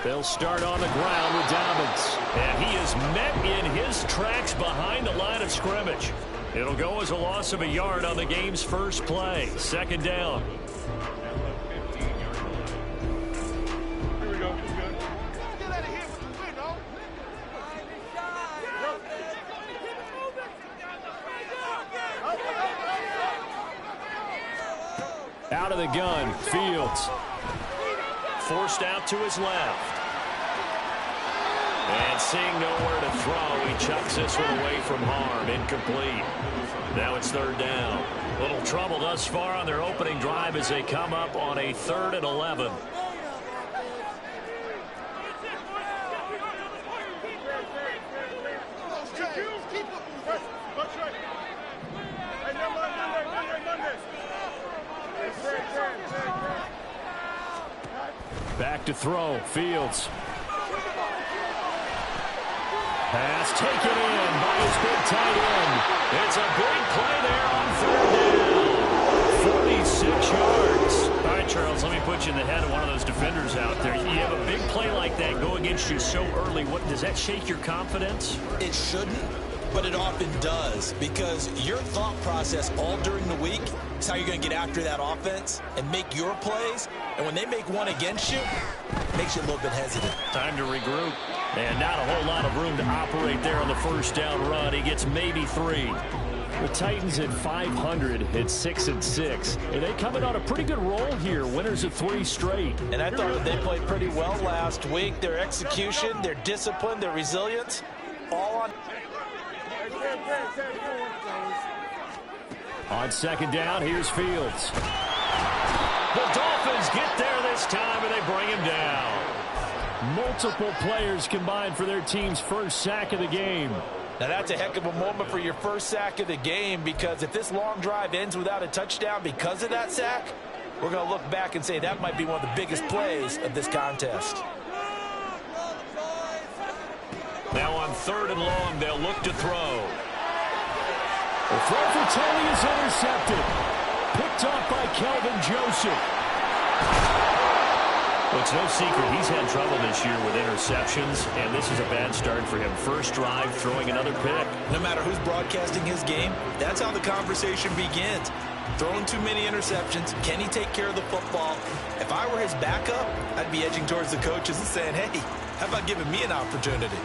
They'll start on the ground with Dobbins. And he is met in his tracks behind the line of scrimmage. It'll go as a loss of a yard on the game's first play. Second down. Here we go. Out of the gun, Fields. Forced out to his left. And seeing nowhere to throw, he chucks this one away from harm. Incomplete. Now it's third down. Little trouble thus far on their opening drive as they come up on a 3rd and 11. Back to throw, Fields. Pass taken in by his big tight end. It's a big play there on 3rd down. 46 yards. All right, Charles, let me put you in the head of one of those defenders out there. You have a big play like that go against you so early. What does that shake your confidence? It shouldn't, but it often does, because your thought process all during the week is how you're going to get after that offense and make your plays. And when they make one against you, it makes you a little bit hesitant. Time to regroup. And not a whole lot of room to operate there on the first down run. He gets maybe 3. The Titans at 500 at 6-6. And they come in on a pretty good roll here. Winners of 3 straight. And I thought they played pretty well last week. Their execution, their discipline, their resilience, all on. On second down, here's Fields. The Dolphins get there this time, and they bring him down. Multiple players combined for their team's first sack of the game. Now that's a heck of a moment for your first sack of the game, because if this long drive ends without a touchdown because of that sack, we're going to look back and say that might be one of the biggest plays of this contest. Now on 3rd and long, they'll look to throw. The throw for Tony is intercepted. Picked off by Kelvin Joseph. Well, it's no secret he's had trouble this year with interceptions, and this is a bad start for him. First drive, throwing another pick. No matter who's broadcasting his game, that's how the conversation begins. Throwing too many interceptions. Can he take care of the football? If I were his backup, I'd be edging towards the coaches and saying, hey, how about giving me an opportunity?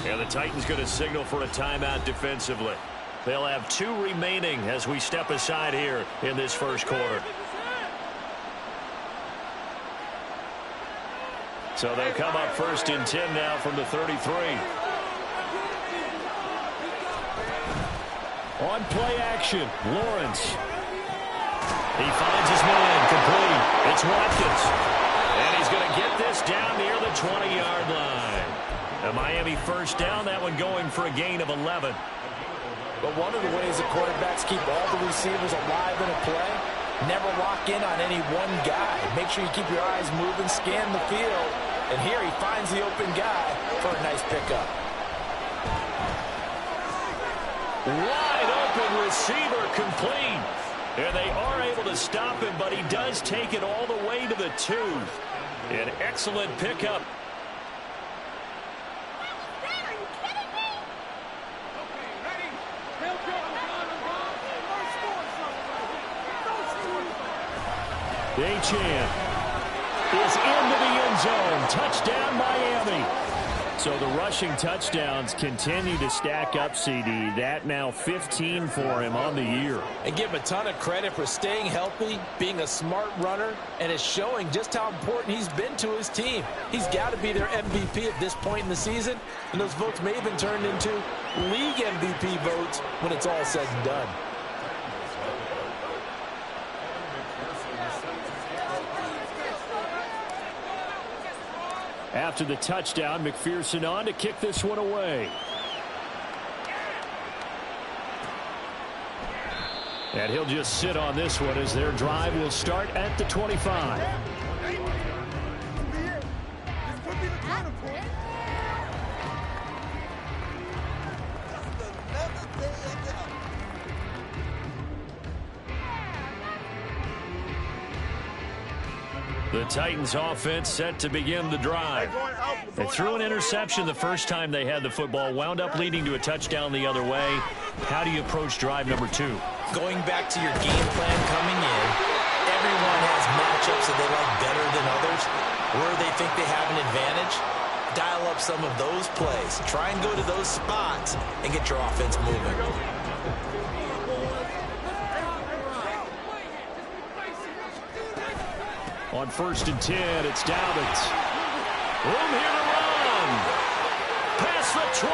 And the Titans going to signal for a timeout defensively. They'll have 2 remaining as we step aside here in this first quarter. So they'll come up 1st and 10 now from the 33. On play action, Lawrence. He finds his man, complete. It's Watkins. And he's going to get this down near the 20-yard line. A Miami first down, that one going for a gain of 11. But one of the ways that quarterbacks keep all the receivers alive in a play, never lock in on any one guy. Make sure you keep your eyes moving, scan the field. And here he finds the open guy for a nice pickup. Wide open receiver, complete. And they are able to stop him, but he does take it all the way to the 2. An excellent pickup. Achane is into the end zone. Touchdown, Miami. So the rushing touchdowns continue to stack up, CD. That now 15 for him on the year. And give him a ton of credit for staying healthy, being a smart runner, and it's showing just how important he's been to his team. He's got to be their MVP at this point in the season, and those votes may even turn into league MVP votes when it's all said and done. After the touchdown, McPherson on to kick this one away. And he'll just sit on this one as their drive will start at the 25. The Titans offense set to begin the drive. They threw an interception the first time they had the football, wound up leading to a touchdown the other way. How do you approach drive number 2? Going back to your game plan coming in, everyone has matchups that they like better than others, where they think they have an advantage. Dial up some of those plays. Try and go to those spots and get your offense moving. On 1st and 10, it's Dobbins. Room here to run. Past the 20.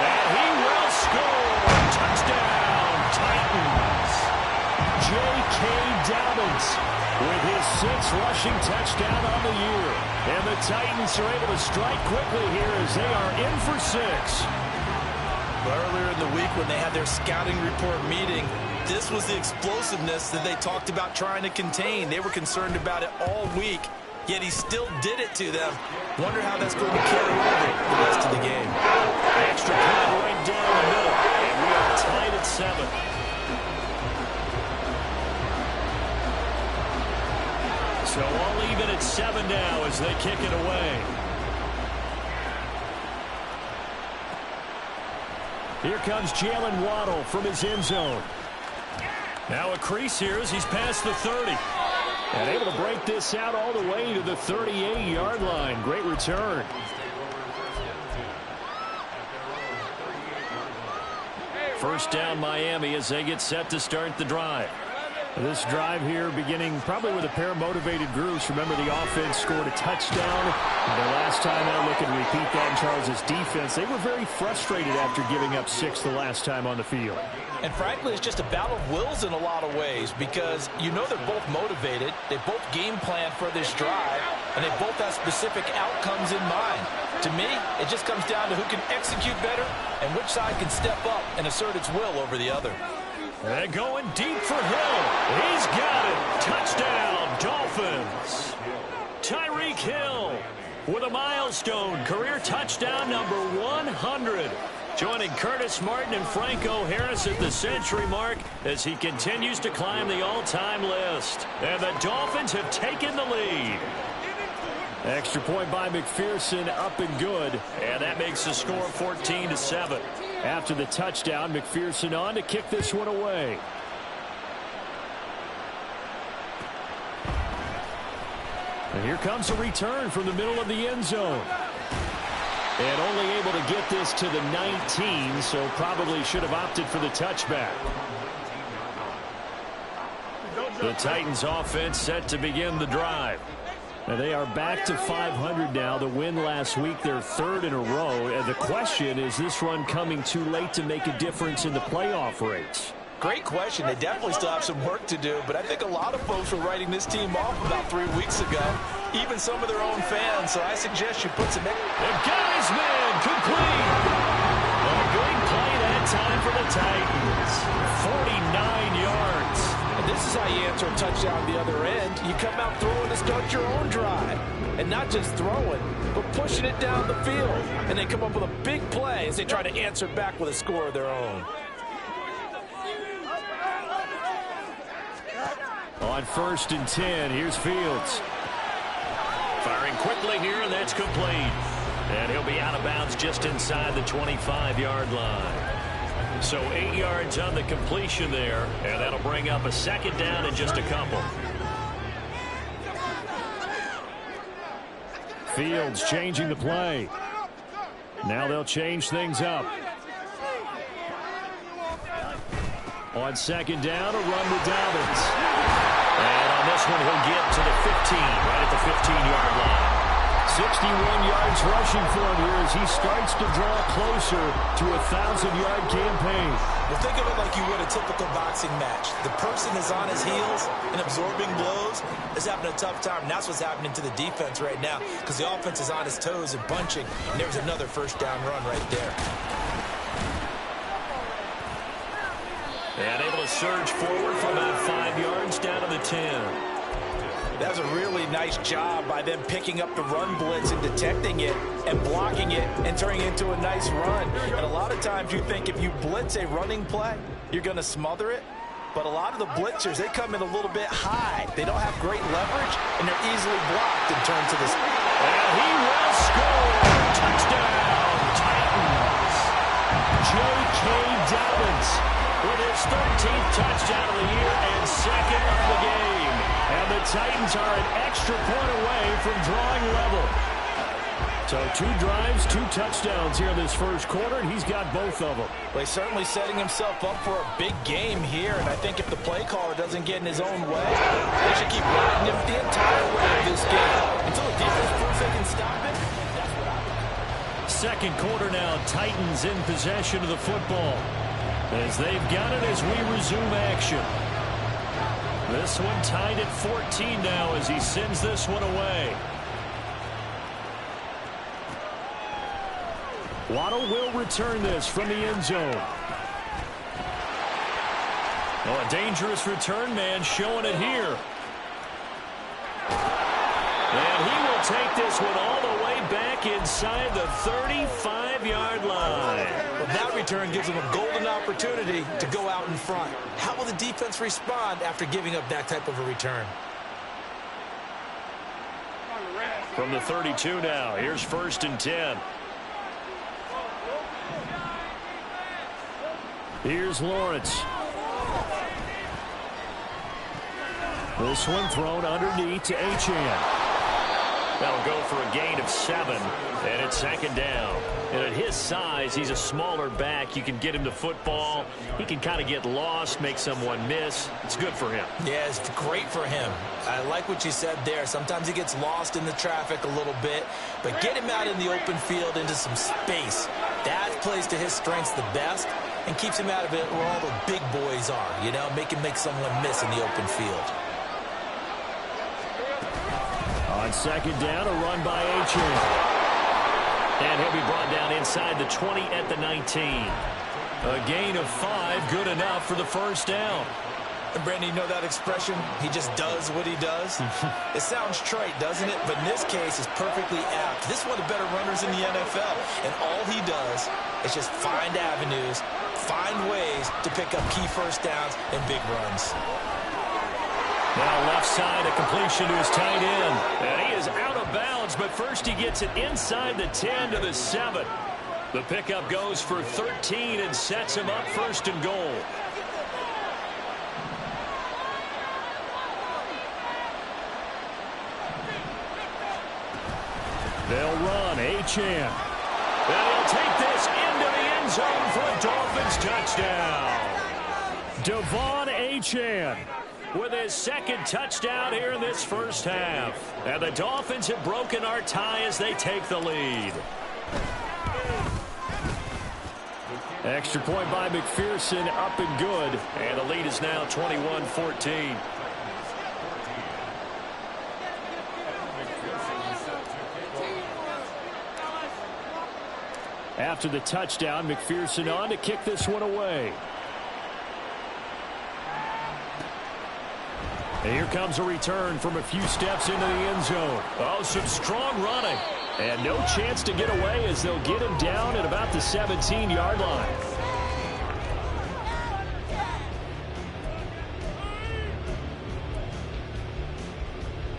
And he will score. Touchdown, Titans. J.K. Dobbins with his 6th rushing touchdown on the year. And the Titans are able to strike quickly here as they are in for 6. Earlier in the week when they had their scouting report meeting, this was the explosiveness that they talked about trying to contain. They were concerned about it all week, yet he still did it to them. Wonder how that's going to carry over the rest of the game. Extra point right down the middle, and we are tied at 7. So all even at 7 now as they kick it away. Here comes Jalen Waddle from his end zone. Now a crease here as he's past the 30. And able to break this out all the way to the 38-yard line. Great return. First down Miami as they get set to start the drive. This drive here beginning probably with a pair of motivated groups. Remember, the offense scored a touchdown. The last time out, look and repeat that in Charles' defense. They were very frustrated after giving up 6 the last time on the field. And frankly, it's just a battle of wills in a lot of ways because you know they're both motivated. They both game plan for this drive, and they both have specific outcomes in mind. To me, it just comes down to who can execute better and which side can step up and assert its will over the other. And going deep for Hill. He's got it. Touchdown, Dolphins. Tyreek Hill with a milestone career touchdown number 100. Joining Curtis Martin and Franco Harris at the century mark as he continues to climb the all-time list. And the Dolphins have taken the lead. Extra point by McPherson, up and good. And that makes the score 14-7. After the touchdown, McPherson on to kick this one away. And here comes a return from the middle of the end zone. And only able to get this to the 19, so probably should have opted for the touchback. The Titans offense set to begin the drive. And they are back to 500 now. The win last week, their 3rd in a row. And the question is this run coming too late to make a difference in the playoff race? Great question. They definitely still have some work to do, but I think a lot of folks were writing this team off about 3 weeks ago, even some of their own fans, so I suggest you put some... And got his man, complete! A big play that time for the Titans. 49 yards. And this is how you answer a touchdown the other end. You come out throwing to start your own drive. And not just throwing, but pushing it down the field. And they come up with a big play as they try to answer back with a score of their own. On 1st and 10, here's Fields. Firing quickly here, and that's complete. And he'll be out of bounds just inside the 25-yard line. So 8 yards on the completion there, and that'll bring up a 2nd down in just a couple. Fields changing the play. Now they'll change things up. On 2nd down, a run with Dobbins. And on this one, he'll get to the 15, right at the 15-yard line. 61 yards rushing for him here as he starts to draw closer to a 1,000-yard campaign. Well, think of it like you would a typical boxing match. The person is on his heels and absorbing blows is having a tough time. And that's what's happening to the defense right now because the offense is on his toes and bunching. And there's another 1st down run right there. And able to surge forward for about 5 yards down to the 10. That was a really nice job by them picking up the run blitz and detecting it and blocking it and turning it into a nice run. And a lot of times you think if you blitz a running play, you're going to smother it. But a lot of the blitzers, they come in a little bit high. They don't have great leverage, and they're easily blocked in terms of this. And he will score. Touchdown, Titans. J.K. Dobbins with his 13th touchdown of the year and second of the game. And the Titans are an extra point away from drawing level. So 2 drives, 2 touchdowns here in this first quarter, and he's got both of them. Well, he's certainly setting himself up for a big game here, and I think if the play caller doesn't get in his own way, they should keep riding him the entire way of this game. Until the defense proves they can stop it, that's what I would. Second quarter now, Titans in possession of the football as they've got it as we resume action. This one tied at 14 now as he sends this one away. Waddle will return this from the end zone. Oh, a dangerous return man showing it here. And he will take this one all the way back inside the 35-yard line. Well, that return gives him a golden opportunity to go out in front. How will the defense respond after giving up that type of a return? From the 32 now, here's 1st and 10. Here's Lawrence. This one thrown underneath to Achane. That'll go for a gain of 7, and it's 2nd down. And at his size, he's a smaller back. You can get him the football. He can kind of get lost, make someone miss. It's good for him. Yeah, it's great for him. I like what you said there. Sometimes he gets lost in the traffic a little bit, but get him out in the open field into some space. That plays to his strengths the best and keeps him out of it where all the big boys are, you know, make someone miss in the open field. On 2nd down, a run by Achane. And he'll be brought down inside the 20 at the 19. A gain of 5, good enough for the 1st down. And Brandon, you know that expression? He just does what he does? It sounds trite, doesn't it? But in this case, it's perfectly apt. This is one of the better runners in the NFL. And all he does is just find avenues, find ways to pick up key 1st downs and big runs. Now left side, a completion to his tight end. And he is out of bounds, but first he gets it inside the 10 to the 7. The pickup goes for 13 and sets him up 1st and goal. They'll run, Achane. And he'll take this into the end zone for a Dolphins touchdown. Devon Achane with his 2nd touchdown here in this first half. And the Dolphins have broken our tie as they take the lead. Extra point by McPherson, up and good. And the lead is now 21-14. After the touchdown, McPherson on to kick this one away. And here comes a return from a few steps into the end zone. Oh, some strong running. And no chance to get away as they'll get him down at about the 17-yard line.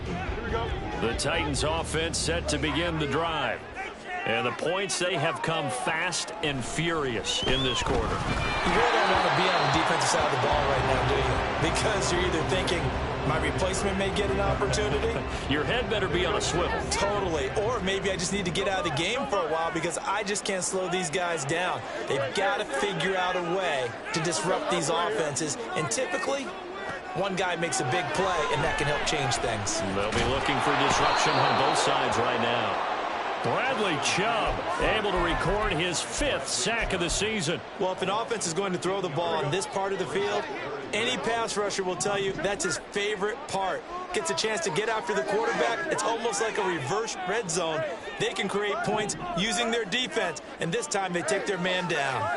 Here we go. The Titans offense set to begin the drive. And the points, they have come fast and furious in this quarter. You really don't want to be on the defensive side of the ball right now, do you? Because you're either thinking, my replacement may get an opportunity. Your head better be on a swivel. Totally. Or maybe I just need to get out of the game for a while because I just can't slow these guys down. They've got to figure out a way to disrupt these offenses. And typically, one guy makes a big play, and that can help change things. They'll be looking for disruption on both sides right now. Bradley Chubb able to record his 5th sack of the season. Well, if an offense is going to throw the ball on this part of the field, any pass rusher will tell you that's his favorite part. Gets a chance to get after the quarterback. It's almost like a reverse red zone. They can create points using their defense, and this time they take their man down.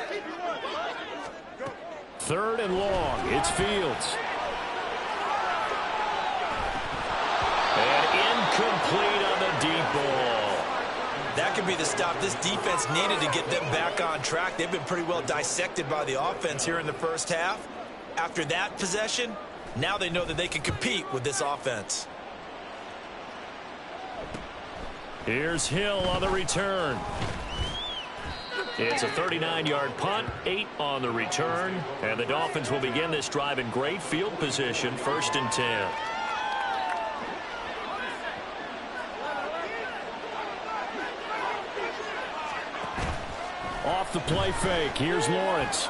3rd and long. It's Fields. And incomplete on the deep ball. That could be the stop this defense needed to get them back on track. They've been pretty well dissected by the offense here in the first half. After that possession, now they know that they can compete with this offense. Here's Hill on the return. It's a 39-yard punt, 8 on the return, and the Dolphins will begin this drive in great field position, 1st and 10. Off the play fake, here's Lawrence.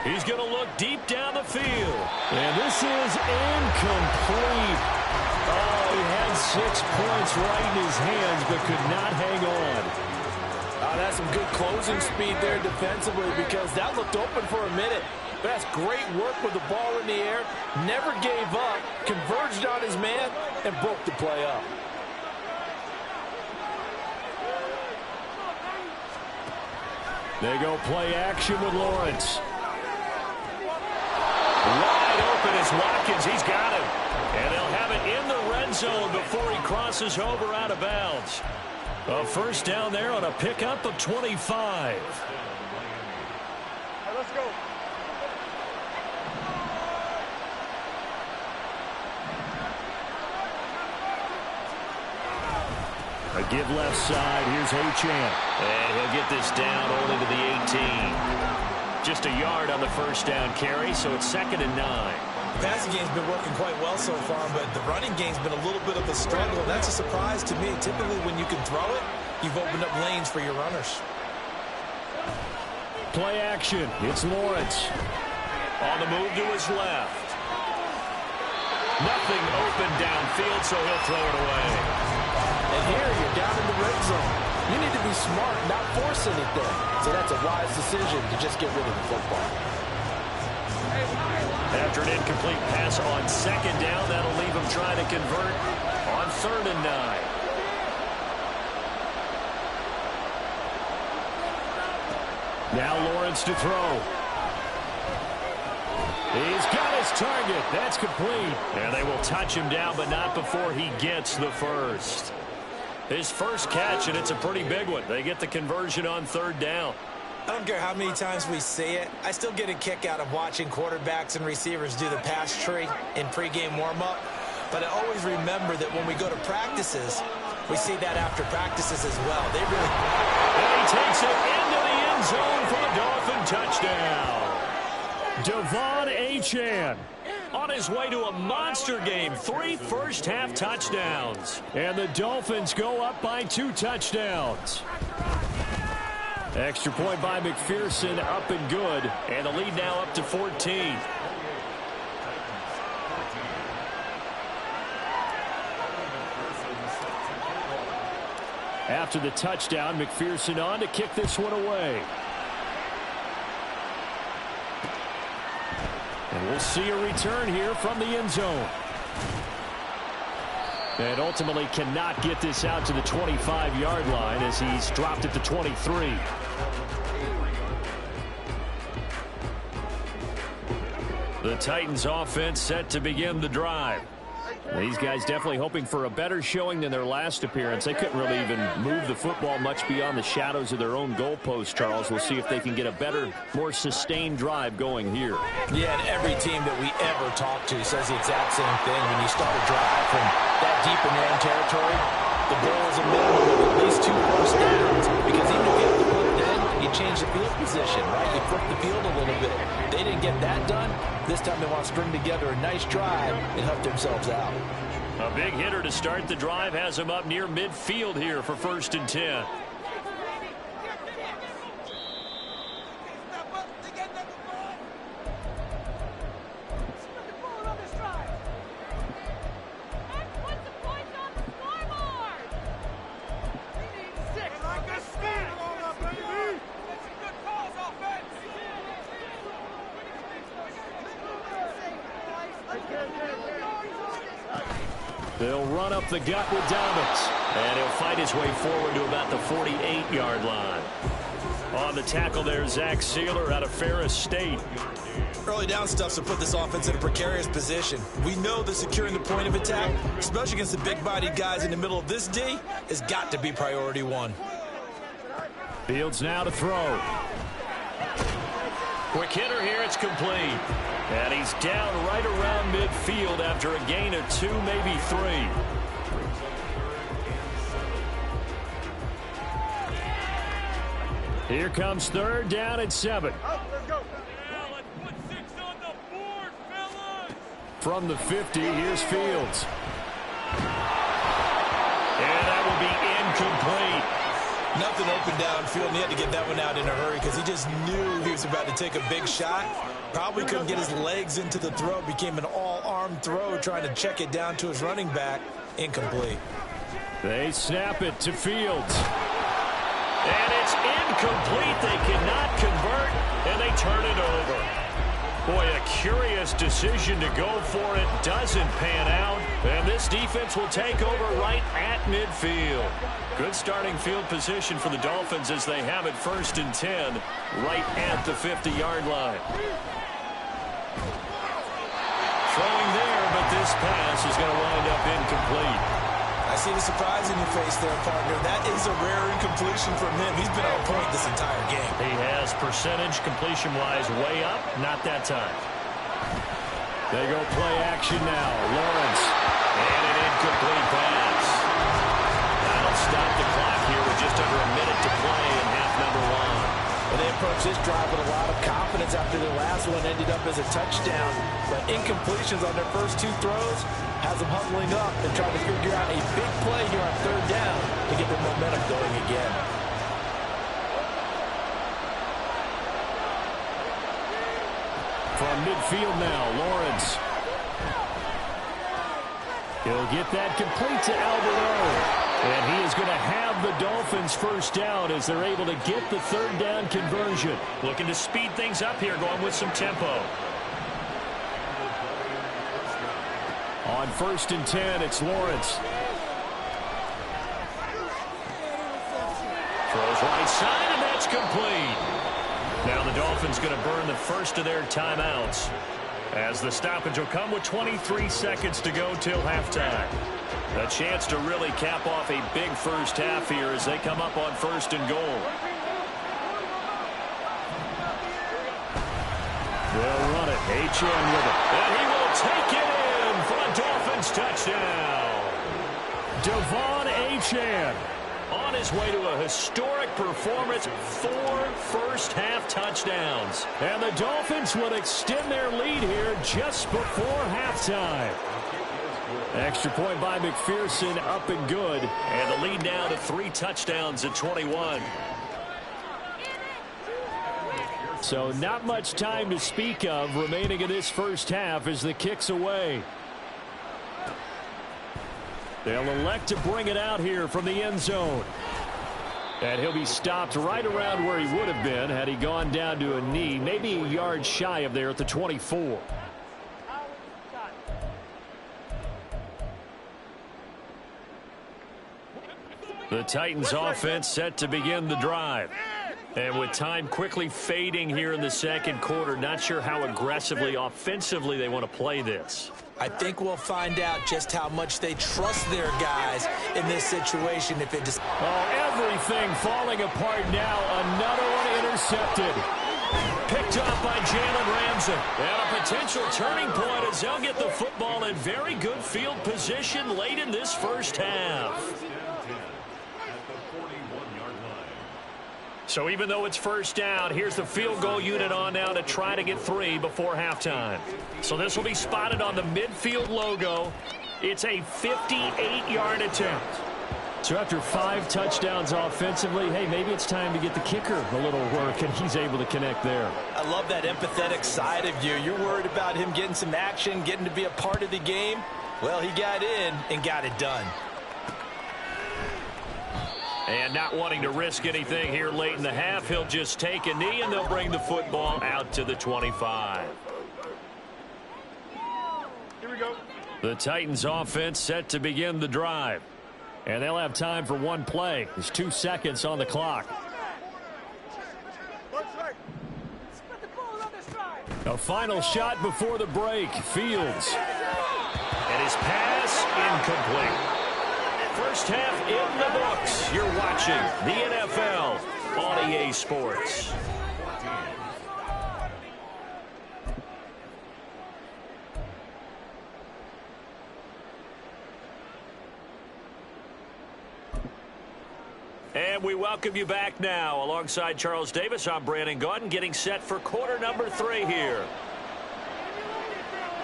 He's going to look deep down the field. And this is incomplete. Oh, he had 6 points right in his hands, but could not hang on. That's some good closing speed there defensively, because that looked open for a minute. But that's great work with the ball in the air. Never gave up, converged on his man, and broke the play up. They go play action with Lawrence. Wide open is Watkins. He's got him. And they'll have it in the red zone before he crosses over out of bounds. A first down there on a pickup of 25. Let's go. A give left side. Here's Achane. And he'll get this down only to the 18. Just a yard on the first down carry, so it's 2nd and 9. The passing game's been working quite well so far, but the running game's been a little bit of a struggle. That's a surprise to me. Typically, when you can throw it, you've opened up lanes for your runners. Play action. It's Lawrence. On the move to his left. Nothing open downfield, so he'll throw it away. And here you're down in the red zone. You need to be smart, not force anything. So that's a wise decision to just get rid of the football. After an incomplete pass on 2nd down, that'll leave him trying to convert on 3rd and 9. Now Lawrence to throw. He's got his target. That's complete. And they will touch him down, but not before he gets the first. His first catch, and it's a pretty big one. They get the conversion on 3rd down. I don't care how many times we see it. I still get a kick out of watching quarterbacks and receivers do the pass tree in pregame warm-up. But I always remember that when we go to practices, we see that after practices as well. They really... And he takes it into the end zone for the Dolphin touchdown. Devon Achane on his way to a monster game. 3 first-half touchdowns. And the Dolphins go up by 2 touchdowns. Extra point by McPherson, up and good. And the lead now up to 14. After the touchdown, McPherson on to kick this one away. And we'll see a return here from the end zone. And ultimately cannot get this out to the 25-yard line as he's dropped at the 23. The Titans offense set to begin the drive. These guys definitely hoping for a better showing than their last appearance. They couldn't really even move the football much beyond the shadows of their own goalpost, Charles. We'll see if they can get a better, more sustained drive going here. Yeah, and every team that we ever talk to says the exact same thing. When you start a drive from that deep in their own territory, the goal is a minimum of at least 2 first downs, because even if you have to put it in, you change the field position, right? You flip the field a little bit. They didn't get that done. This time they want to string together a nice drive and help themselves out. A big hitter to start the drive has him up near midfield here for 1st and 10. They'll run up the gut with Dobbins. And he'll fight his way forward to about the 48-yard line. On the tackle there, Zach Sealer out of Ferris State. Early down stuff's to put this offense in a precarious position. We know that securing the point of attack, especially against the big-bodied guys in the middle of this D, has got to be priority 1. Fields now to throw. Quick hitter here, it's complete. And he's down right around midfield after a gain of 2, maybe 3. Here comes 3rd down and 7. Let's go. From the 50, here's Fields. And that will be incomplete. Nothing open downfield, and he had to get that one out in a hurry because he just knew he was about to take a big shot. Probably couldn't get his legs into the throw. Became an all-arm throw trying to check it down to his running back. Incomplete. They snap it to Fields. And it's incomplete. They cannot convert, and they turn it over. Boy, a curious decision to go for it. Doesn't pan out. And this defense will take over right at midfield. Good starting field position for the Dolphins as they have it 1st and 10 right at the 50-yard line. Throwing there, but this pass is going to wind up incomplete. I see the surprise in your face there, partner. That is a rare incompletion from him. He's been on point this entire game. He has percentage completion-wise way up. Not that time. They go play action now. Lawrence. And an incomplete pass. That'll stop the clock here with just under a minute to play in half number 1. And they approach this drive with a lot of confidence after their last one ended up as a touchdown. But incompletions on their first 2 throws has them huddling up and trying to figure out a big play here on 3rd down to get their momentum going again. From midfield now, Lawrence. He'll get that complete to Alberto. And he is going to have the Dolphins 1st down as they're able to get the 3rd down conversion. Looking to speed things up here, going with some tempo. On 1st and 10, it's Lawrence. Throws right side, and that's complete. Now the Dolphins going to burn the first of their timeouts, as the stoppage will come with 23 seconds to go till halftime. A chance to really cap off a big first half here as they come up on 1st and goal. They'll run it. H.N. with it. And he will take it in for a Dolphins touchdown. Devon H.N. on his way to a historic performance, 4 first-half touchdowns. And the Dolphins will extend their lead here just before halftime. Extra point by McPherson, up and good. And the lead now to 3 touchdowns at 21. So not much time to speak of remaining in this first half as the kick's away. They'll elect to bring it out here from the end zone. And he'll be stopped right around where he would have been had he gone down to a knee, maybe a yard shy of there at the 24. The Titans offense set to begin the drive. And with time quickly fading here in the 2nd quarter, not sure how aggressively, offensively they want to play this. I think we'll find out just how much they trust their guys in this situation. If it just... Oh, everything falling apart now. Another one intercepted. Picked up by Jalen Ramsey. And a potential turning point as they'll get the football in very good field position late in this first half. So even though it's 1st down, here's the field goal unit on now to try to get 3 before halftime. So this will be spotted on the midfield logo. It's a 58-yard attempt. So after 5 touchdowns offensively, hey, maybe it's time to get the kicker a little work, and he's able to connect there. I love that empathetic side of you. You're worried about him getting some action, getting to be a part of the game. Well, he got in and got it done. And not wanting to risk anything here late in the half, he'll just take a knee, and they'll bring the football out to the 25. Here we go. The Titans offense set to begin the drive. And they'll have time for 1 play. There's 2 seconds on the clock. A final shot before the break. Fields. And his pass incomplete. First half in the books. You're watching the NFL on EA Sports. And we welcome you back now. Alongside Charles Davis, I'm Brandon Gaudin, getting set for quarter number 3 here.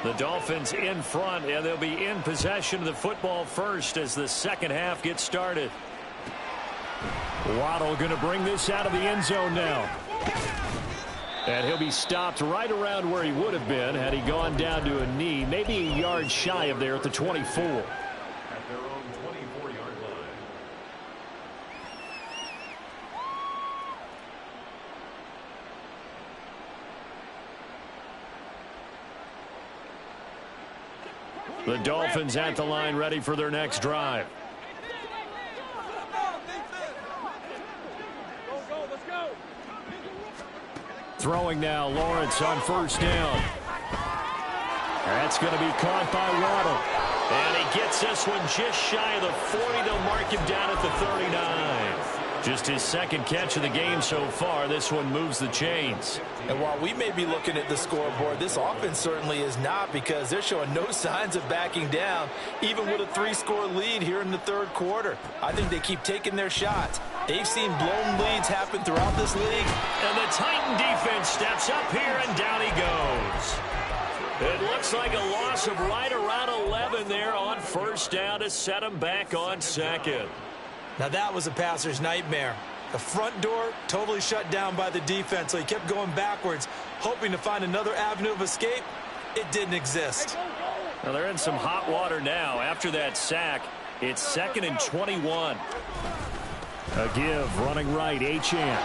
The Dolphins in front, and they'll be in possession of the football first as the second half gets started. Waddle going to bring this out of the end zone now. And he'll be stopped right around where he would have been had he gone down to a knee, maybe a yard shy of there at the 24. At their own 24-yard line. The Dolphins at the line, ready for their next drive. Throwing now, Lawrence on first down. That's going to be caught by Waddle. And he gets this one just shy of the 40. They'll mark him down at the 39. Just his second catch of the game so far. This one moves the chains. And while we may be looking at the scoreboard, this offense certainly is not, because they're showing no signs of backing down, even with a 3-score lead here in the third quarter. I think they keep taking their shots. They've seen blown leads happen throughout this league. And the Titan defense steps up here, and down he goes. It looks like a loss of right around 11 there on first down to set him back on second. Now that was a passer's nightmare. The front door totally shut down by the defense, so he kept going backwards, hoping to find another avenue of escape. It didn't exist. Well, they're in some hot water now. After that sack, it's 2nd and 21. A give, running right, Achane.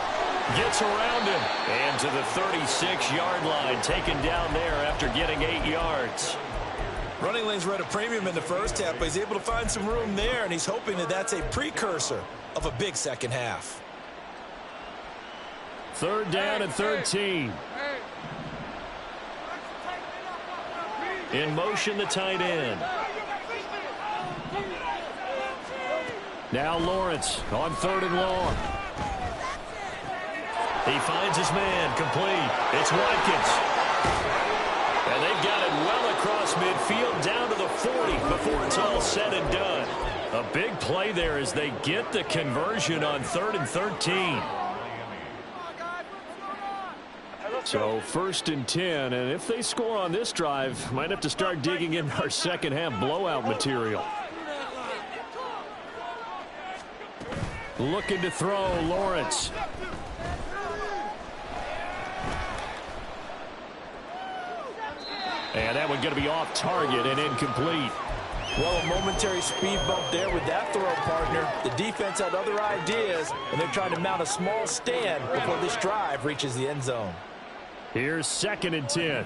Gets around him. And to the 36-yard line, taken down there after getting 8 yards. Running lanes were at a premium in the first half, but he's able to find some room there, and he's hoping that that's a precursor of a big second half. 3rd down and 13. In motion, the tight end. Now Lawrence on 3rd and long. He finds his man, complete. It's Watkins. And they've got it well across midfield down to the 40 before it's all said and done. A big play there as they get the conversion on 3rd and 13. So 1st and 10, and if they score on this drive, might have to start digging in our second half blowout material. Looking to throw, Lawrence. And that one going to be off target and incomplete. Well, a momentary speed bump there with that throw, partner. The defense had other ideas, and they're trying to mount a small stand before this drive reaches the end zone. Here's 2nd and 10.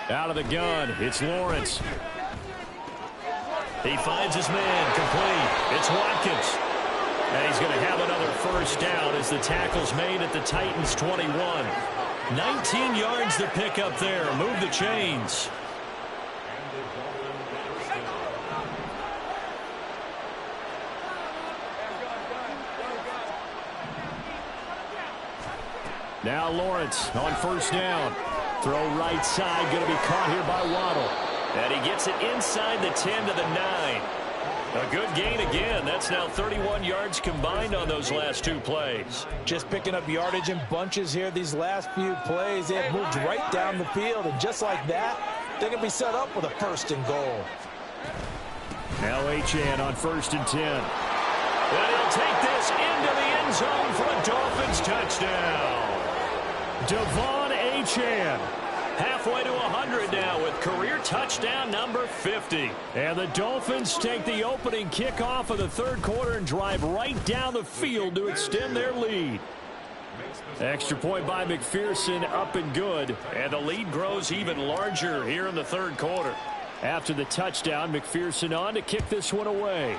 Out of the gun, it's Lawrence. He finds his man, complete. It's Watkins. And he's going to have another first down as the tackle's made at the Titans' 21. 19 yards to pick up there. Move the chains. Now Lawrence on first down. Throw right side, going to be caught here by Waddle. And he gets it inside the 10 to the 9. A good gain again. That's now 31 yards combined on those last 2 plays. Just picking up yardage in bunches here these last few plays. They have moved right down the field, and just like that, they're going to be set up with a 1st and goal. Now Achane on 1st and 10. And he'll take this into the end zone for a Dolphins touchdown. Devon Achane. Halfway to 100 now with career touchdown number 50. And the Dolphins take the opening kickoff of the third quarter and drive right down the field to extend their lead. Extra point by McPherson, up and good. And the lead grows even larger here in the third quarter. After the touchdown, McPherson on to kick this one away.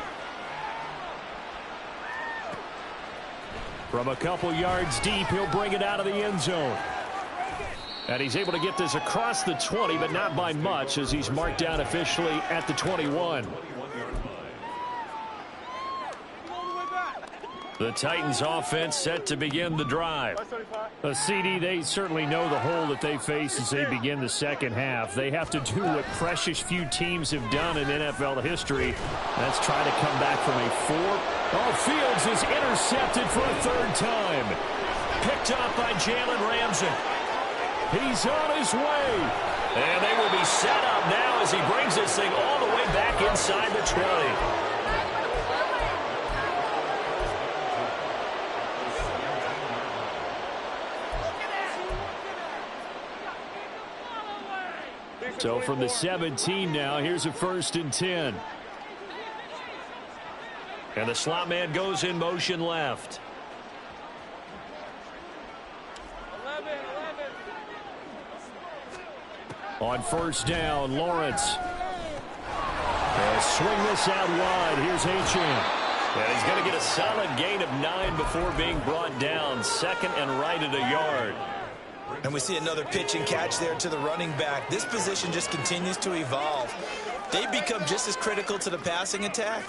From a couple yards deep, he'll bring it out of the end zone. And he's able to get this across the 20, but not by much, as he's marked down officially at the 21. The Titans offense set to begin the drive. CD, they certainly know the hole that they face as they begin the second half. They have to do what precious few teams have done in NFL history. That's try to come back from a 4. Oh, Fields is intercepted for a third time. Picked up by Jalen Ramsey. He's on his way. And they will be set up now as he brings this thing all the way back inside the 20. So from the 17 now, here's a 1st and 10. And the slot man goes in motion left. 11. On 1st down, Lawrence. And swing this out wide. Here's Achane. And he's going to get a solid gain of 9 before being brought down. 2nd and right at a yard. And we see another pitch and catch there to the running back. This position just continues to evolve. They become just as critical to the passing attack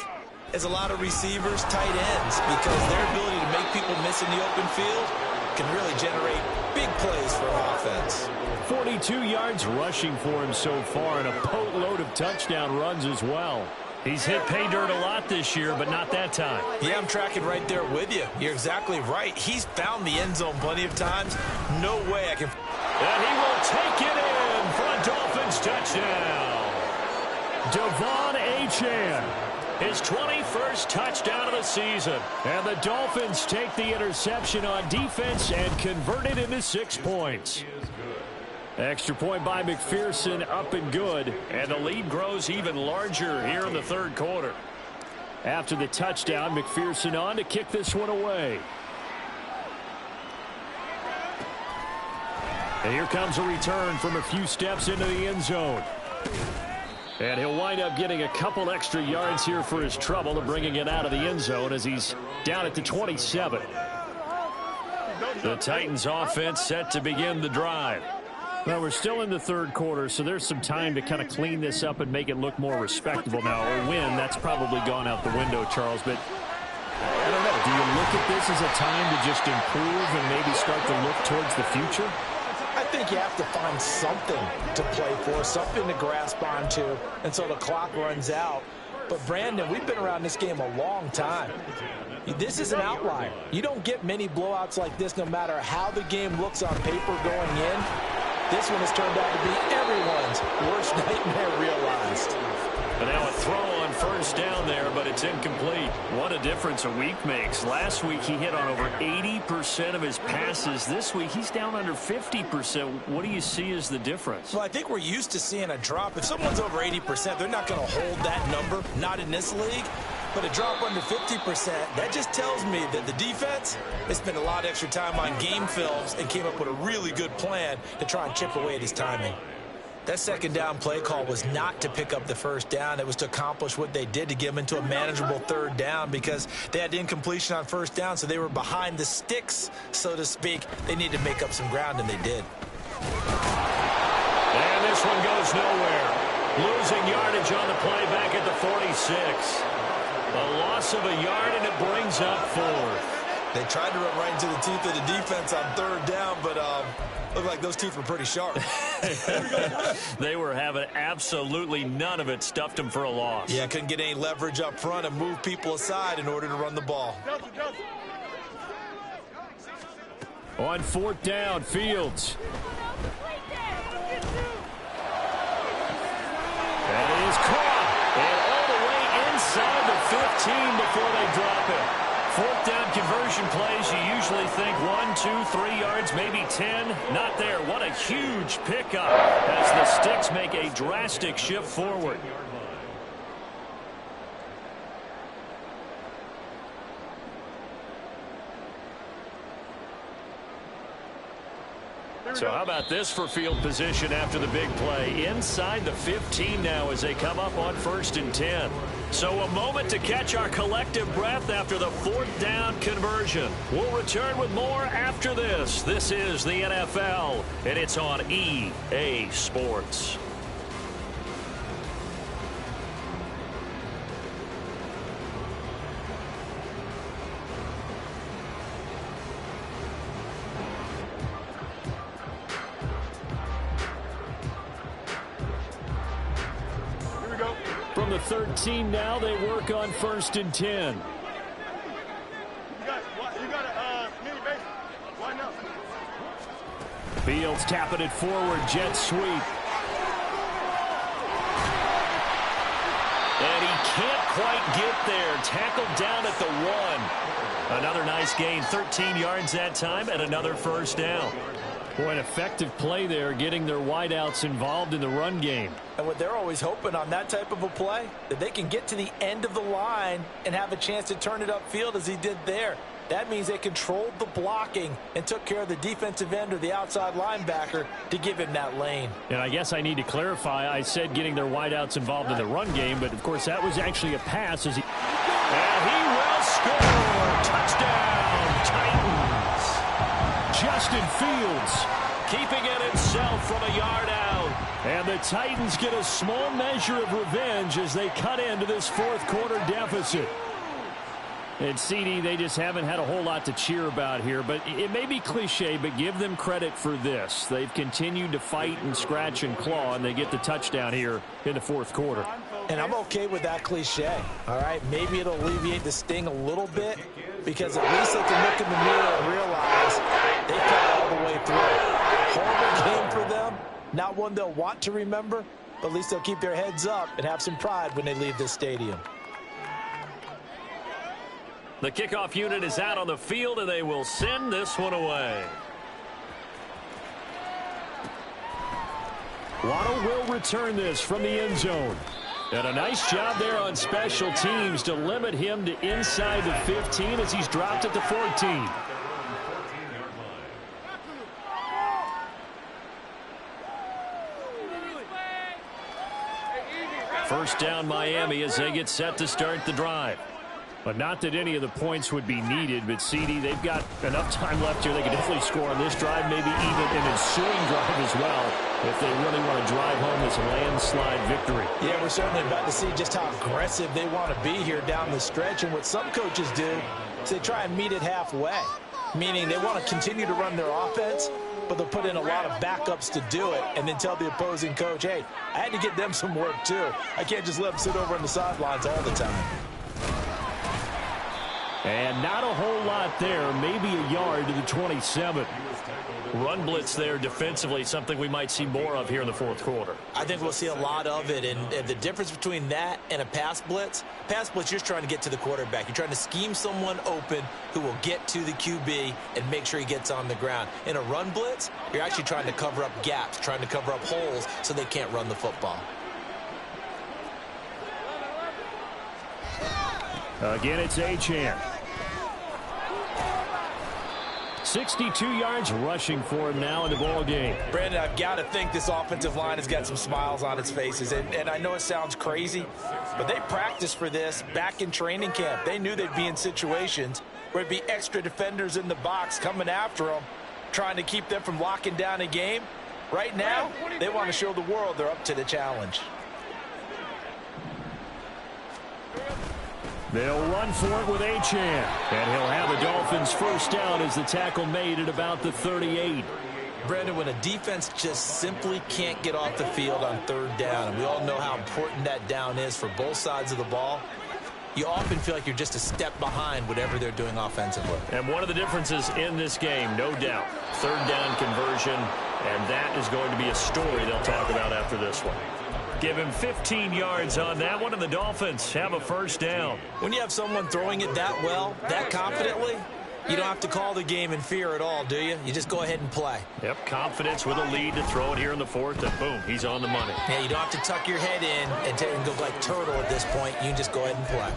as a lot of receivers, tight ends, because their ability to make people miss in the open field can really generate big plays for an offense. 42 yards rushing for him so far, and a boatload of touchdown runs as well. He's hit pay dirt a lot this year, but not that time. Yeah, I'm tracking right there with you. You're exactly right. He's found the end zone plenty of times. No way I can... And he will take it in for a Dolphins touchdown. Devon Achane, his 21st touchdown of the season. And the Dolphins take the interception on defense and convert it into 6 points. Extra point by McPherson, up and good. And the lead grows even larger here in the 3rd quarter. After the touchdown, McPherson on to kick this one away. And here comes a return from a few steps into the end zone. And he'll wind up getting a couple extra yards here for his trouble and bringing it out of the end zone as he's down at the 27. The Titans offense set to begin the drive. Well, we're still in the 3rd quarter, so there's some time to kind of clean this up and make it look more respectable now. A win, that's probably gone out the window, Charles, but I don't know. Do you look at this as a time to just improve and maybe start to look towards the future? I think you have to find something to play for, something to grasp onto, and so the clock runs out. But, Brandon, we've been around this game a long time. This is an outlier. You don't get many blowouts like this no matter how the game looks on paper going in. This one has turned out to be everyone's worst nightmare realized. And now a throw on 1st down there, but it's incomplete. What a difference a week makes. Last week he hit on over 80% of his passes. This week he's down under 50%. What do you see as the difference? Well, I think we're used to seeing a drop. If someone's over 80%, they're not going to hold that number, not in this league. But a drop under 50%, that just tells me that the defense has spent a lot of extra time on game films and came up with a really good plan to try and chip away at his timing. That 2nd down play call was not to pick up the 1st down. It was to accomplish what they did to get them into a manageable 3rd down because they had incompletion on 1st down, so they were behind the sticks, so to speak. They needed to make up some ground, and they did. And this one goes nowhere. Losing yardage on the play back at the 46. A loss of a yard, and it brings up 4th. They tried to run right into the teeth of the defense on 3rd down, but looked like those teeth were pretty sharp. They were having absolutely none of it. Stuffed them for a loss. Yeah, couldn't get any leverage up front and move people aside in order to run the ball. On 4th down, Fields. That is caught. And all the way inside the 15 before they drop it. 4th down conversion plays, you usually think 1, 2, 3 yards, maybe 10. Not there. What a huge pickup as the Sticks make a drastic shift forward. So how about this for field position after the big play? Inside the 15 now as they come up on 1st and 10. So a moment to catch our collective breath after the 4th down conversion. We'll return with more after this. This is the NFL, and it's on EA Sports. 13 now. They work on 1st and 10. Fields tapping it forward. Jet sweep. And he can't quite get there. Tackled down at the 1. Another nice gain. 13 yards that time and another first down. Boy, an effective play there, getting their wideouts involved in the run game. And what they're always hoping on that type of a play, that they can get to the end of the line and have a chance to turn it upfield as he did there. That means they controlled the blocking and took care of the defensive end or the outside linebacker to give him that lane. And I guess I need to clarify, I said getting their wideouts involved in the run game, but of course that was actually a pass as he... And he will score! Touchdown, Titans! Justin Fields keeping it himself from a yard out. And the Titans get a small measure of revenge as they cut into this fourth quarter deficit. And CD, they just haven't had a whole lot to cheer about here, but it may be cliche, but give them credit for this. They've continued to fight and scratch and claw, and they get the touchdown here in the fourth quarter. And I'm okay with that cliche, all right? Maybe it'll alleviate the sting a little bit, because at least they can look in the mirror and realize they got all the way through. Horrible game for them, not one they'll want to remember, but at least they'll keep their heads up and have some pride when they leave this stadium. The kickoff unit is out on the field, and they will send this one away. Waddle will return this from the end zone. And a nice job there on special teams to limit him to inside the 15 as he's dropped at the 14. First down Miami as they get set to start the drive. But not that any of the points would be needed, but CD, they've got enough time left here. They can definitely score on this drive, maybe even an ensuing drive as well, if they really want to drive home this landslide victory. Yeah, we're certainly about to see just how aggressive they want to be here down the stretch. And what some coaches do is they try and meet it halfway, meaning they want to continue to run their offense, but they'll put in a lot of backups to do it and then tell the opposing coach, hey, I had to get them some work too. I can't just let them sit over on the sidelines all the time. And not a whole lot there, maybe a yard to the 27. Run blitz there defensively, something we might see more of here in the fourth quarter. I think we'll see a lot of it, and the difference between that and a pass blitz, you're just trying to get to the quarterback. You're trying to scheme someone open who will get to the QB and make sure he gets on the ground. In a run blitz, you're actually trying to cover up gaps, trying to cover up holes so they can't run the football. Again, it's Achane. 62 yards rushing for him now in the ball game. Brandon, I've got to think this offensive line has got some smiles on its faces. And I know it sounds crazy, but they practiced for this back in training camp. They knew they'd be in situations where there'd be extra defenders in the box coming after them, trying to keep them from locking down a game. Right now, they want to show the world they're up to the challenge. They'll run for it with Achane. And he'll have the Dolphins first down as the tackle made at about the 38. Brandon, when a defense just simply can't get off the field on third down, and we all know how important that down is for both sides of the ball, you often feel like you're just a step behind whatever they're doing offensively. And one of the differences in this game, no doubt, third down conversion, and that is going to be a story they'll talk about after this one. Give him 15 yards on that one, and the Dolphins have a first down. When you have someone throwing it that well, that confidently, you don't have to call the game in fear at all, do you? You just go ahead and play. Yep, confidence with a lead to throw it here in the fourth, and boom, he's on the money. Yeah, you don't have to tuck your head in and go like turtle at this point. You can just go ahead and play.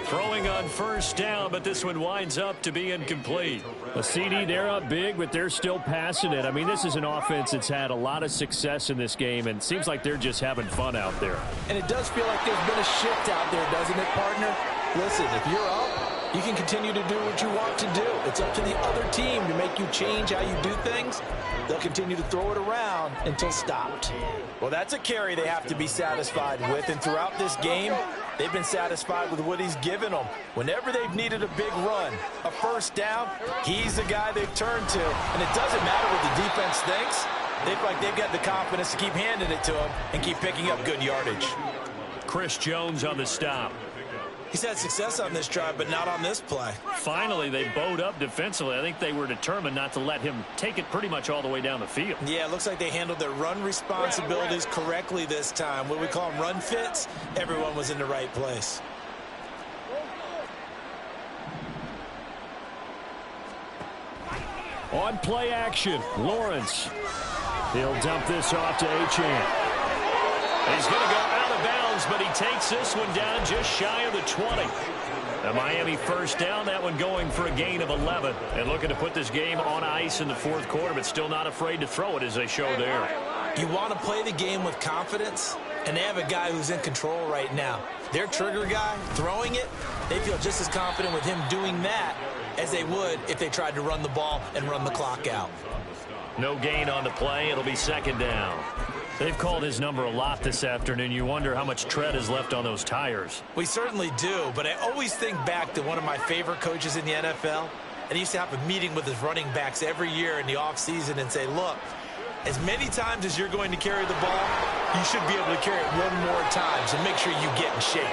Throwing on first down, but this one winds up to be incomplete. A CD, they're up big, but they're still passing it. I mean, this is an offense that's had a lot of success in this game, and it seems like they're just having fun out there. And it does feel like there's been a shift out there, doesn't it, partner? Listen, if you're up, you can continue to do what you want to do. It's up to the other team to make you change how you do things. They'll continue to throw it around until stopped. Well, that's a carry they have to be satisfied with, and throughout this game, they've been satisfied with what he's given them. Whenever they've needed a big run, a first down, he's the guy they've turned to. And it doesn't matter what the defense thinks. They feel like they've got the confidence to keep handing it to him and keep picking up good yardage. Chris Jones on the stop. He's had success on this drive, but not on this play. Finally, they bowed up defensively. I think they were determined not to let him take it pretty much all the way down the field. Yeah, it looks like they handled their run responsibilities correctly this time. What we call them run fits, everyone was in the right place. On play action, Lawrence. He'll dump this off to Achane. He's going to go out of bounds, but he takes this one down just shy of the 20. The Miami first down, that one going for a gain of 11. And looking to put this game on ice in the fourth quarter, but still not afraid to throw it as they show there. You want to play the game with confidence, and they have a guy who's in control right now. Their trigger guy, throwing it, they feel just as confident with him doing that as they would if they tried to run the ball and run the clock out. No gain on the play. It'll be second down. They've called his number a lot this afternoon. You wonder how much tread is left on those tires. We certainly do, but I always think back to one of my favorite coaches in the NFL, and he used to have a meeting with his running backs every year in the offseason and say, look, as many times as you're going to carry the ball, you should be able to carry it one more time, so make sure you get in shape.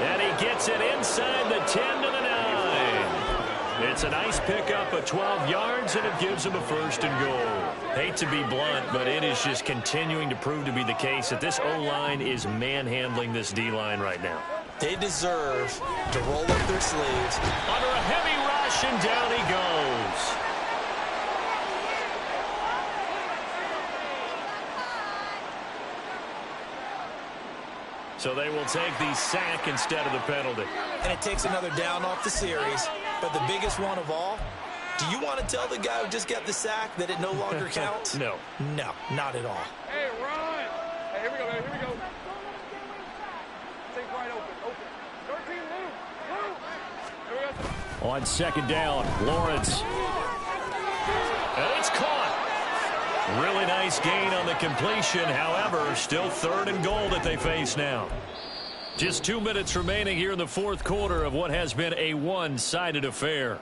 And he gets it inside the 10 to the 9. It's a nice pickup of 12 yards, and it gives him a first and goal. Hate to be blunt, but it is just continuing to prove to be the case that this O-line is manhandling this D-line right now. They deserve to roll up their sleeves. Under a heavy rush, and down he goes. So they will take the sack instead of the penalty. And it takes another down off the series. But the biggest one of all, do you want to tell the guy who just got the sack that it no longer counts? No. No, not at all. Hey, run. Hey, here we go, here we go. Stay wide open. 13, move. Here we go. On second down, Lawrence. And it's caught. Really nice gain on the completion. However, still third and goal that they face now. Just 2 minutes remaining here in the fourth quarter of what has been a one-sided affair.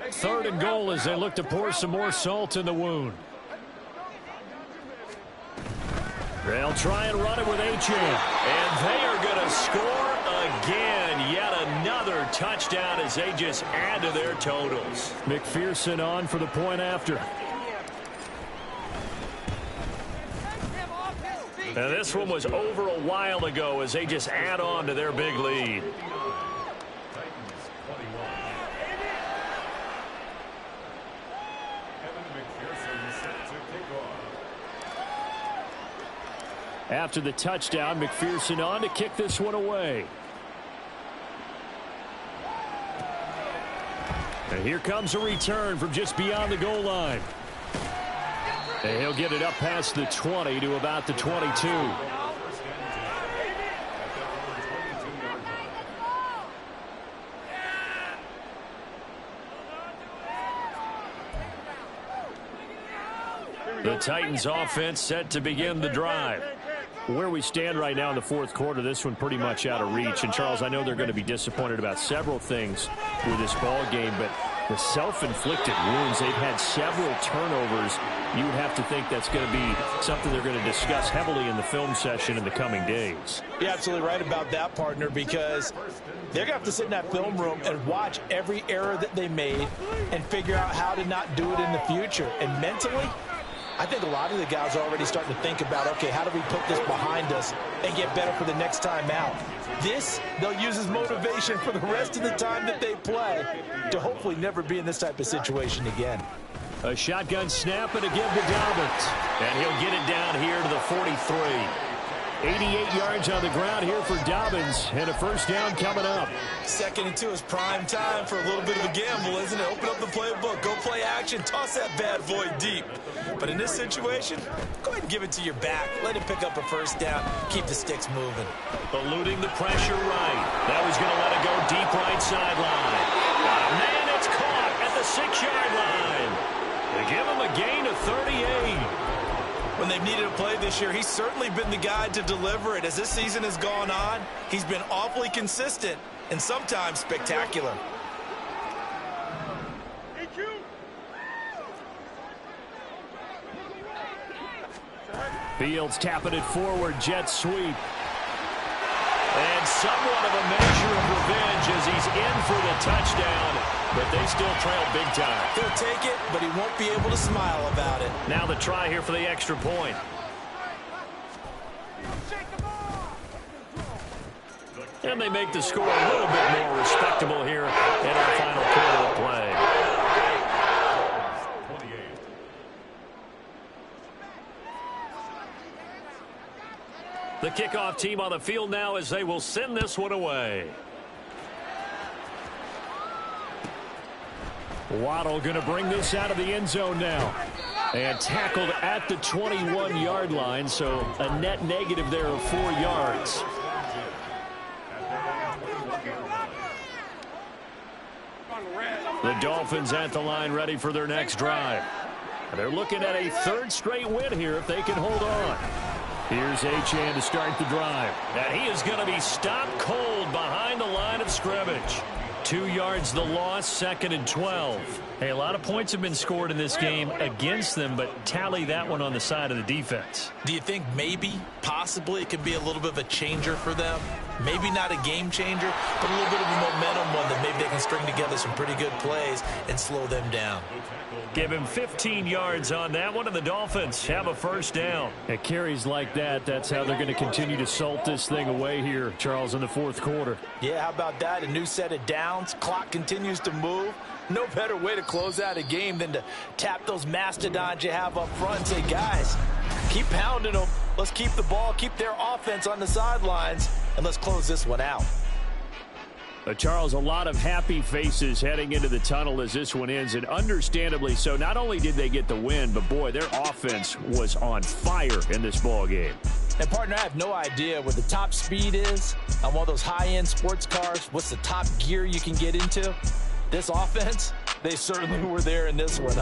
Third and goal as they look to pour some more salt in the wound. They'll try and run it with Achane. And they are going to score again. Yet another touchdown as they just add to their totals. McPherson on for the point after. Now this one was over a while ago as they just add on to their big lead. After the touchdown, McPherson on to kick this one away. And here comes a return from just beyond the goal line. And he'll get it up past the 20 to about the 22. The Titans offense set to begin the drive. Where we stand right now in the fourth quarter, this one pretty much out of reach. And, Charles, I know they're going to be disappointed about several things with this ball game, but the self-inflicted wounds, they've had several turnovers. You would have to think that's going to be something they're going to discuss heavily in the film session in the coming days. You're absolutely right about that, partner, because they're going to have to sit in that film room and watch every error that they made and figure out how to not do it in the future. And mentally, I think a lot of the guys are already starting to think about, okay, how do we put this behind us and get better for the next time out? This, they'll use as motivation for the rest of the time that they play to hopefully never be in this type of situation again. A shotgun snap and a give to Dobbins. And he'll get it down here to the 43. 88 yards on the ground here for Dobbins, and a first down coming up. 2nd and 2 is prime time for a little bit of a gamble, isn't it? Open up the playbook, go play action, toss that bad boy deep. But in this situation, go ahead and give it to your back. Let him pick up a first down, keep the sticks moving. Eluding the pressure right. That was going to let it go deep right sideline. Man, it's caught at the 6-yard line. They give him a gain of 38. When they've needed a play this year, he's certainly been the guy to deliver it. As this season has gone on, he's been awfully consistent and sometimes spectacular. Fields tapping it forward, jet sweep. And somewhat of a measure of revenge as he's in for the touchdown, but they still trail big time. He'll take it, but he won't be able to smile about it. Now the try here for the extra point. And they make the score a little bit more respectable here in our final quarter of play. The kickoff team on the field now as they will send this one away. Waddle going to bring this out of the end zone now. And tackled at the 21-yard line, so a net negative there of 4 yards. The Dolphins at the line ready for their next drive. They're looking at a third straight win here if they can hold on. Here's Achane to start the drive. And he is going to be stopped cold behind the line of scrimmage. 2 yards the loss, 2nd and 12. Hey, a lot of points have been scored in this game against them, but tally that one on the side of the defense. Do you think maybe, possibly, it could be a little bit of a changer for them? Maybe not a game changer, but a little bit of a momentum one that maybe they can string together some pretty good plays and slow them down. Give him 15 yards on that one, and the Dolphins have a first down. At carries like that, that's how they're going to continue to salt this thing away here, Charles, in the fourth quarter. Yeah, how about that? A new set of downs. Clock continues to move. No better way to close out a game than to tap those mastodons you have up front and say, guys, keep pounding them. Let's keep the ball, keep their offense on the sidelines, and let's close this one out. Charles, a lot of happy faces heading into the tunnel as this one ends, and understandably so. Not only did they get the win, but, boy, their offense was on fire in this ball game. And, partner, I have no idea what the top speed is on one of those high-end sports cars. What's the top gear you can get into? This offense, they certainly were there in this one.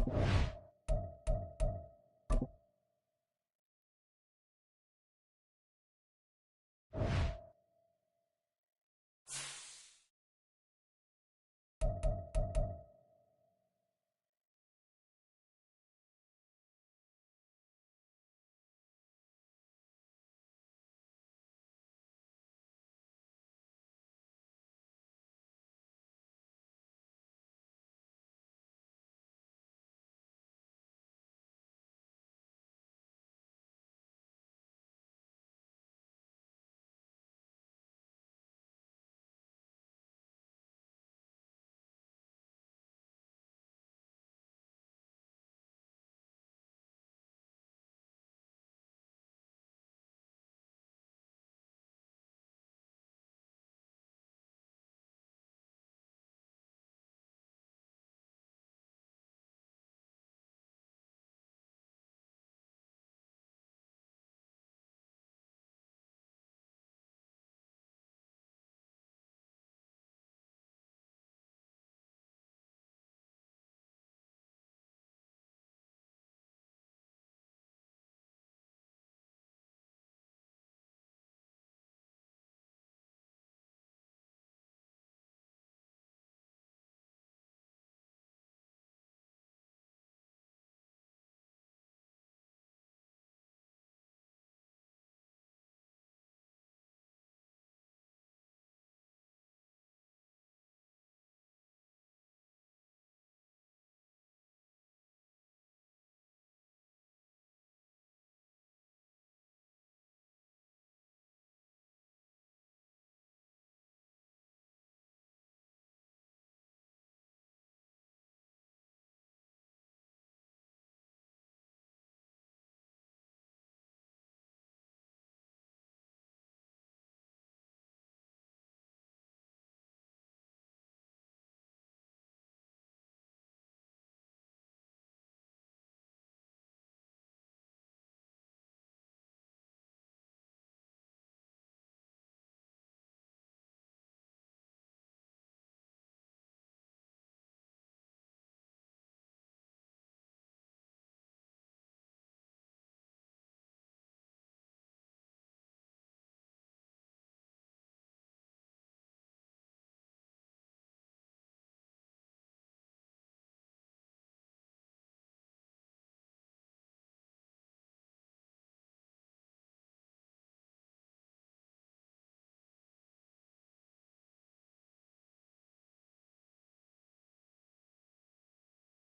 down.